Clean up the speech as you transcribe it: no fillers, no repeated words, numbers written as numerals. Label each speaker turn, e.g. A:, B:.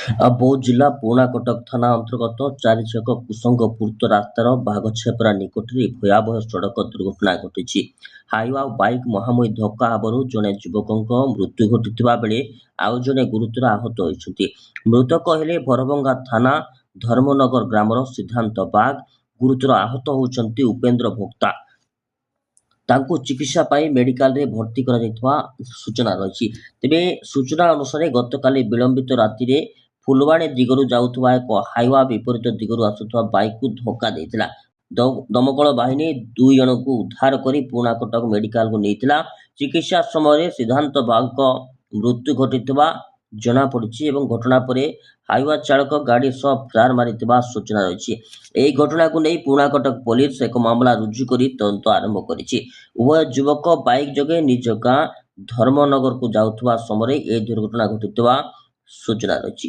A: ବୌଦ୍ଧ ଜିଲ୍ଲା ପୁରୁଣା କଟକ ଥାନା ଅନ୍ତର୍ଗତ ଚାରିଛକ କୁସଙ୍ଗ ପୂର୍ତ୍ତ ରାସ୍ତାର ବାଘଛେପରା ନିକଟରେ ଭୟାବହ ସଡ଼କ ଦୁର୍ଘଟଣା ଘଟିଛି। ହାଇୱା ଓ ବାଇକ୍ ମୁହାଁମୁହିଁ ଧକ୍କା ହେବାରୁ ଜଣେ ଯୁବକଙ୍କ ମୃତ୍ୟୁ ଘଟିଥିବା ବେଳେ ଆଉ ଜଣେ ଗୁରୁତର ଆହତ ହୋଇଛନ୍ତି। ମୃତକ ହେଲେ ଭରଭଙ୍ଗା ଥାନା ଧର୍ମନଗର ଗ୍ରାମର ସିଦ୍ଧାନ୍ତ ବାଗ। ଗୁରୁତର ଆହତ ହେଉଛନ୍ତି ଉପେନ୍ଦ୍ର ଭୋକ୍ତା। ତାଙ୍କୁ ଚିକିତ୍ସା ପାଇଁ ମେଡିକାଲରେ ଭର୍ତ୍ତି କରାଯାଇଥିବା ସୂଚନା ରହିଛି। ତେବେ ସୂଚନା ଅନୁସାରେ ଗତକାଲି ବିଳମ୍ବିତ ରାତିରେ ଫୁଲବାଣୀ ଦିଗରୁ ଯାଉଥିବା ଏକ ହାଇୱା ବିପରୀତ ଦିଗରୁ ଆସୁଥିବା ବାଇକ୍କୁ ଧକ୍କା ଦେଇଥିଲା। ଦମକଳ ବାହିନୀ 2 ଜଣଙ୍କୁ ଉଦ୍ଧାର କରି ପୁରୁଣା କଟକ ମେଡିକାଲକୁ ନେଇଥିଲା। ଚିକିତ୍ସା ସମୟରେ ସିଦ୍ଧାନ୍ତ ବାଗଙ୍କ ମୃତ୍ୟୁ ଘଟିଥିବା ଜଣାପଡ଼ିଛି ଏବଂ ଘଟଣା ପରେ ହାଇୱା ଚାଳକ ଗାଡ଼ି ସହ ଫେରାର ମାରିଥିବା ସୂଚନା ରହିଛି। ଏହି ଘଟଣାକୁ ନେଇ ପୁରୁଣା କଟକ ପୋଲିସ ଏକ ମାମଲା ରୁଜୁ କରି ତଦନ୍ତ ଆରମ୍ଭ କରିଛି। ଉଭୟ ଯୁବକ ବାଇକ୍ ଯୋଗେ ନିଜ ଗାଁ ଧର୍ମନଗରକୁ ଯାଉଥିବା ସମୟରେ ଏହି ଦୁର୍ଘଟଣା ଘଟିଥିବା ସୂଚନା ରହିଛି।